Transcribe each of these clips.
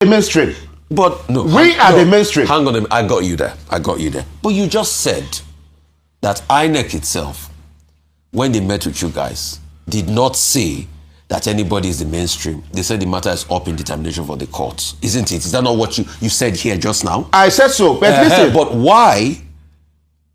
the mainstream. But no, we are the mainstream. Hang on, I got you there. But you just said that INEC itself, when they met with you guys, did not say that anybody is the mainstream. They said the matter is up in determination for the courts, isn't it? Is that not what you said here just now? I said so, but listen. But why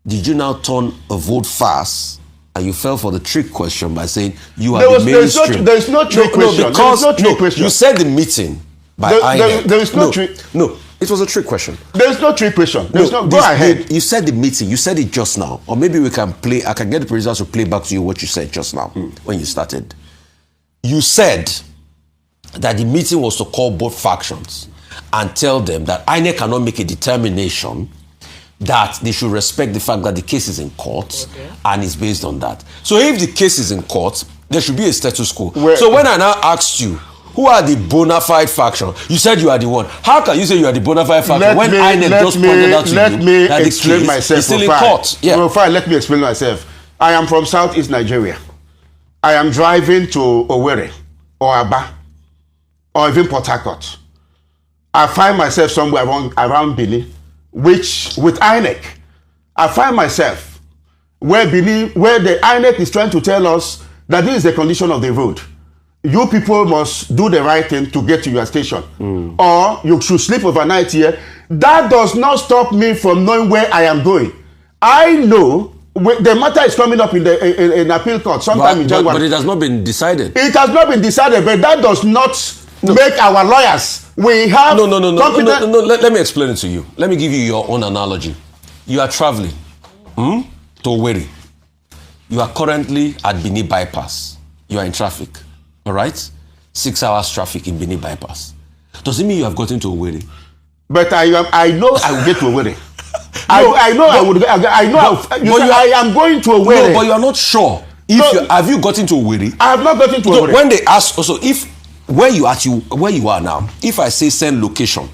did you now turn a vote fast and you fell for the trick question by saying you are the mainstream? There is no trick question. Because you said the meeting by INEC. There is no trick. No, it was a trick question. There is no trick question. Go ahead. You said the meeting. You said it just now. Or maybe I can get the producers to play back to you what you said just now when you started. You said that the meeting was to call both factions and tell them that INEC cannot make a determination that they should respect the fact that the case is in court and it's based on that. So if the case is in court, there should be a status quo. So when I now asked you, who are the bona fide faction? You said you are the one. How can you say you are the bona fide faction when INEC just pointed out to you that the case is still in court? Yeah. Rufai, let me explain myself. I am from Southeast Nigeria. I am driving to Owerri or Aba or even Port Harcourt. I find myself somewhere around Benin, which with INEC, I find myself where the INEC is trying to tell us that this is the condition of the road. You people must do the right thing to get to your station. Or you should sleep overnight here. That does not stop me from knowing where I am going. I know the matter is coming up in appeal court sometime in January. But it has not been decided. It has not been decided, but that does not make our lawyers. We have No. Let me explain it to you. Let me give you your own analogy. You are traveling to Owerri. You are currently at Benin bypass. You are in traffic. All right? 6 hours traffic in Benin bypass. Does it mean you have gotten to Owerri? But I know I will get to Owerri. I am going to Owerri. No, but you are not sure. Have you gotten to Owerri? I have not gotten to Owerri. When they ask also, where you are now, if I say send location,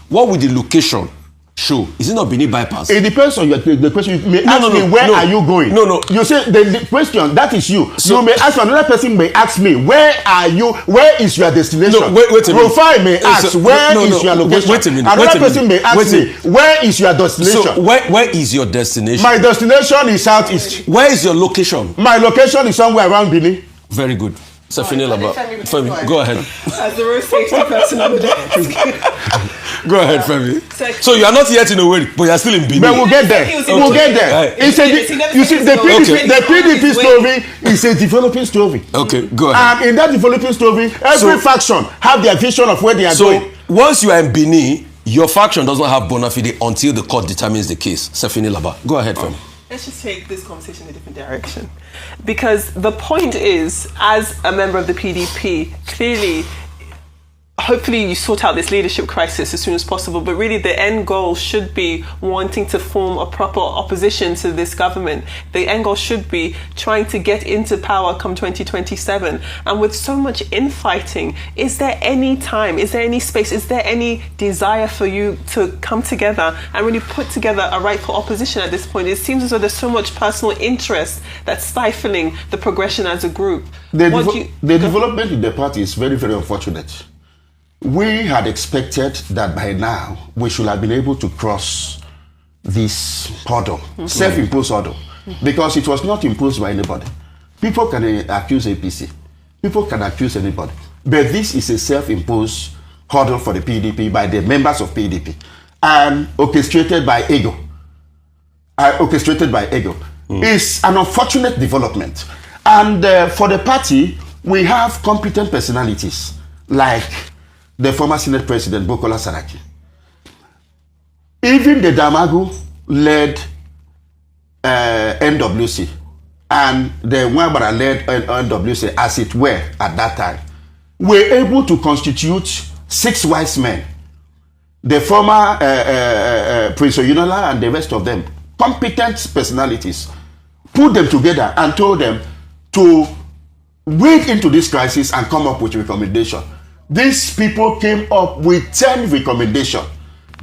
what will the location show? Is it not Benin bypass? It depends on the question. You may ask me, where are you going? No. You say the question, that is you. So you may ask another person may ask me, where are you? Where is your destination? No, wait a minute. Rufai may ask, where is your location? Wait a minute. Another person may ask me, where is your destination? So where is your destination? My destination is Southeast. Where is your location? My location is somewhere around Benin. Very good. Femi, go ahead. As the road safety person on the desk. Go ahead, Femi. So you are not yet in Owerri, but you are still in Benin. But we'll get there. We'll get there. You see, the PDP story is a developing story. Okay, go ahead. And in that developing story, every faction have their vision of where they are going. So once you are in Benin, your faction does not have bona fide until the court determines the case. Sefini Laba. Go ahead, Femi. Let's just take this conversation in a different direction. Because the point is, as a member of the PDP, clearly, hopefully you sort out this leadership crisis as soon as possible, but really the end goal should be wanting to form a proper opposition to this government. The end goal should be trying to get into power come 2027. And with so much infighting, is there any time, is there any space, is there any desire for you to come together and really put together a rightful opposition at this point? It seems as though there's so much personal interest that's stifling the progression as a group. The development in the party is very, very unfortunate. We had expected that by now we should have been able to cross this hurdle, self-imposed hurdle, because it was not imposed by anybody. People can accuse APC, people can accuse anybody, but this is a self-imposed hurdle for the PDP by the members of PDP and orchestrated by ego. It's an unfortunate development, and for the party we have competent personalities like the former Senate President, Bukola Saraki. Even the Damagu-led NWC and the Nwabara-led NWC, as it were at that time, were able to constitute 6 wise men. The former Prince Oyinlola and the rest of them, competent personalities, put them together and told them to wade into this crisis and come up with a recommendation. These people came up with 10 recommendations.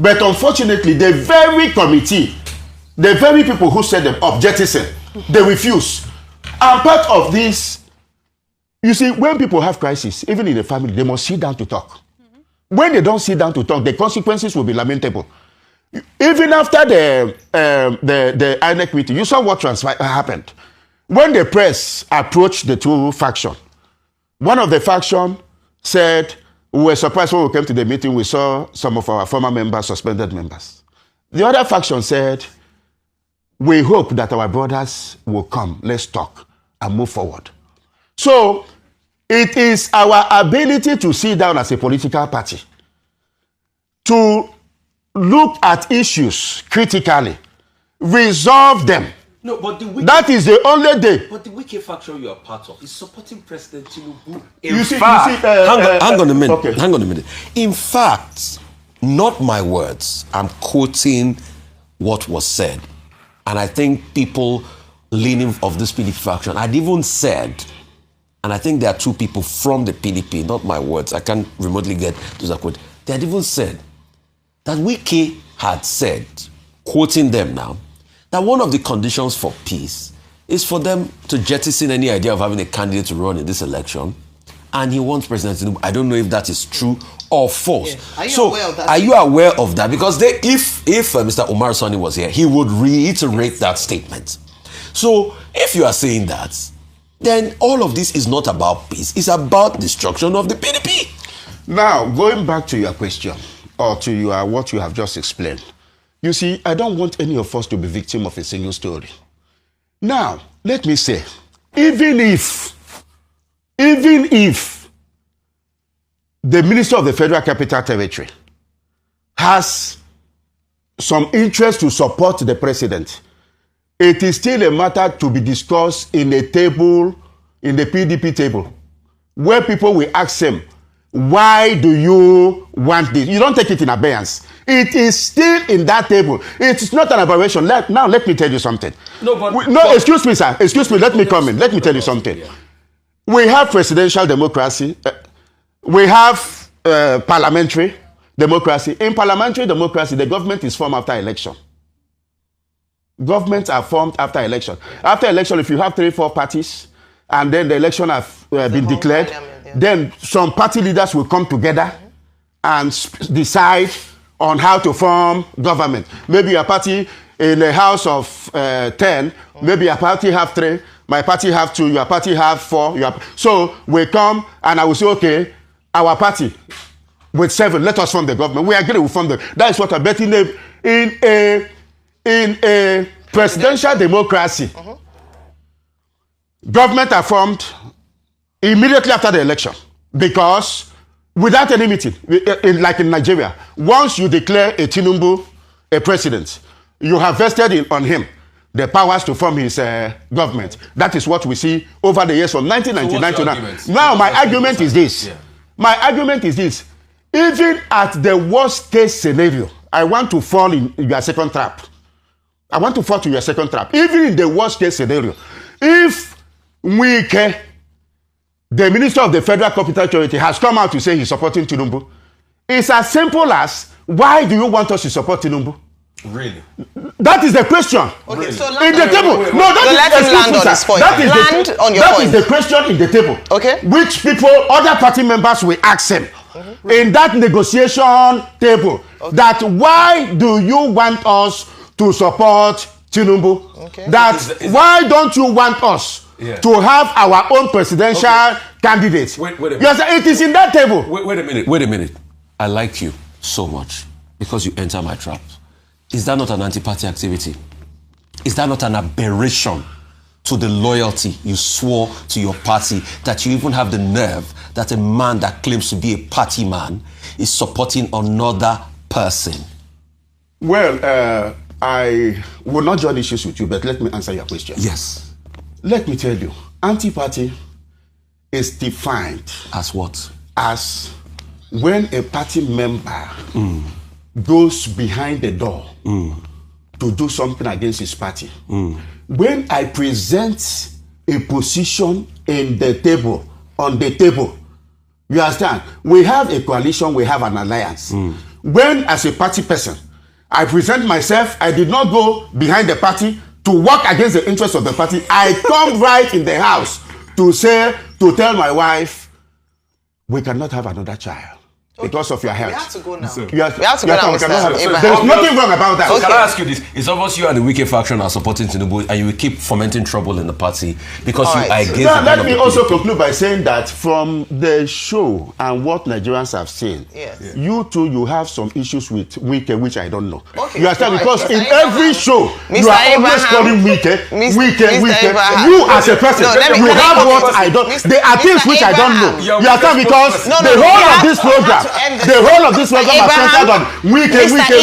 But unfortunately, the very committee, the very people who set them up, jettison, they refuse. And part of this, you see, when people have crisis, even in the family, they must sit down to talk. When they don't sit down to talk, the consequences will be lamentable. Even after the INEC meeting, you saw what happened. When the press approached the two factions, one of the faction said, we were surprised when we came to the meeting, we saw some of our former members, suspended members. The other faction said, we hope that our brothers will come, let's talk and move forward. So, it is our ability to sit down as a political party, to look at issues critically, resolve them. No, but that is the only day. But the Wike faction you are part of is supporting President Tinubu. Hang on a minute. Okay. Hang on a minute. In fact, not my words. I'm quoting what was said. And I think people leaning of this PDP faction had even said, and I think there are two people from the PDP, not my words, I can't remotely get to that quote. They had even said that Wike had said, quoting them now, that one of the conditions for peace is for them to jettison any idea of having a candidate to run in this election. And he wants President Tinubu. I don't know if that is true or false. Yeah. Aware of that? Are you aware of that? Because if Mr. Omar Sani was here, he would reiterate that statement. So if you are saying that, then all of this is not about peace. It's about destruction of the PDP. Now, going back to your question, or to your what you have just explained, you see, I don't want any of us to be victim of a single story. Now, let me say, even if the Minister of the Federal Capital Territory has some interest to support the president, it is still a matter to be discussed in a table, in the PDP table, where people will ask him, why do you want this? You don't take it in abeyance. It is still in that table. It's not an aberration. Now, let me tell you something. Excuse me, sir. Excuse me. Let me come in. Let me tell you something. Yeah. We have presidential democracy. We have parliamentary democracy. In parliamentary democracy, the government is formed after election. Governments are formed after election. After election, if you have 3-4 parties, and then the election have been declared, then some party leaders will come together and decide on how to form government. Maybe a party in a house of 10, maybe a party have 3, my party have 2, your party have 4. So we come and I will say, okay, our party with 7, let us form the government. We agree, we form the. That is what I'm betting in a presidential democracy. Government are formed immediately after the election, because without any meeting, like in Nigeria, once you declare a Tinubu a president, you have vested on him the powers to form his government. That is what we see over the years from 1999 to now. Now, my argument is this. Yeah. My argument is this. Even at the worst case scenario, I want to fall in your second trap. I want to fall to your second trap. Even in the worst case scenario, if Wike, the Minister of the Federal Capital Territory, has come out to say he's supporting Tinubu, it's as simple as, why do you want us to support Tinubu? Really? That is the question. Okay, really? So in the table. Let him land on his point. That is the question in the table. Okay. Which people, other party members will ask him in that negotiation table, that why do you want us to support Tinubu? Okay. Why don't you want us to have our own presidential candidate? Wait a minute. Yes, it is in that table. Wait a minute. I like you so much because you enter my trap. Is that not an anti-party activity? Is that not an aberration to the loyalty you swore to your party, that you even have the nerve that a man that claims to be a party man is supporting another person? Well, I will not join issues with you, but let me answer your question. Yes. Let me tell you, anti-party is defined as what? As when a party member goes behind the door to do something against his party. When I present a position in the table, on the table, you understand? We have a coalition, we have an alliance. When, as a party person, I present myself, I did not go behind the party to work against the interests of the party. I come right in the house to tell my wife, we cannot have another child. because of your health. We have to go now. We have to go now, Mr. Abraham. There's nothing wrong about that. So can I ask you this? It's obvious you and the Wike faction are supporting Tinubu and you will keep fomenting trouble in the party because All you right. are against Now, the let ban me of the also PDP. conclude by saying that from the show and what Nigerians have seen, Yes. you too, you have some issues with Wike, which I don't know. Okay. You understand? All right. Because Mr. in Abraham. every show, you Mr. are always Abraham. calling Wike, Mr. Wike. Abraham. You as a person, No, let me- you can I have go what first? I don't. Mr. There are things which I don't know. Abraham. You understand? Because No, the we whole have of this to- we program, have to end this. the whole of this program are Abraham. centered on Wike.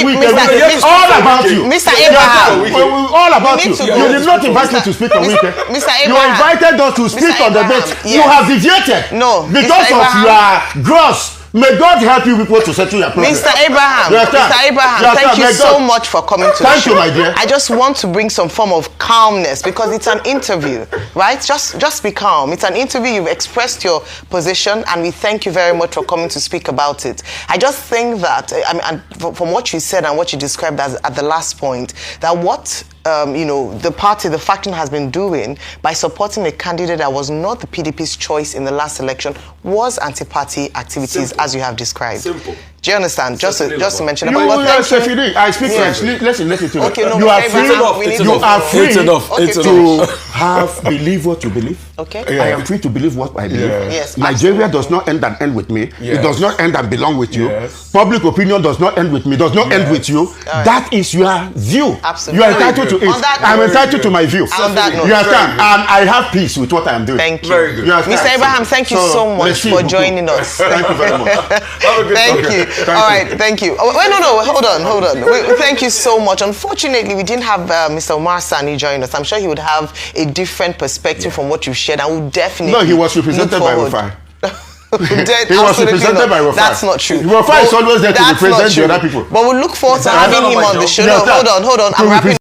It's all about you. Mr. You Abraham. understand? All about You you. need to You go. did not invite me to speak on Wike. Mr. You Abraham. invited us to speak on the Abraham, debate. yes. You have deviated. No, Because Mr. of Abraham. your gross. May God help you people to settle your problem. Mr. Abraham, You understand? Mr. Abraham, You thank understand? you May so God- much for coming to Thank the you, show. my dear. I just want to bring some form of calmness because it's an interview, right? Just be calm. It's an interview. You've expressed your position, and we thank you very much for coming to speak about it. I just think that, I mean, and from what you said and what you described as at the last point, that what the party, the faction has been doing by supporting a candidate that was not the PDP's choice in the last election was anti-party activities, as you have described. Simple. Do you understand? Just to mention You, about yes, if you did, I speak French. Listen to Okay, no, you are Mr. free. Abraham, we need You to- are free It's enough. Okay, It's to enough. have believe what you believe. Okay. I am free to believe what I believe. Yes, Nigeria does not end and end with me. Yes. It does not end and belong with you. Yes. Public opinion does not end with me. Does not end with you. right. That is your view. Absolutely. You are entitled to it. On that I'm note- entitled to my view. On that note- You understand? And I have peace with what I am doing. Thank you. Very good. You understand? Mr. Abraham, thank you so much let's see for who- joining us. Thank you very much. Thank you. All right, thank you. Oh, wait, no, hold on. Thank you so much. Unfortunately, we didn't have Mr. Omar Sani join us. I'm sure he would have a different perspective from what you've shared, and we'll definitely. No, he was represented by look Rufai. Dead, He was absolutely represented not. by Rufai. That's not true. Rufai is always there to That's represent not the true. other people. But we'll look forward to That's having not him my on the job. show. You No, understand? hold on. I'm To wrapping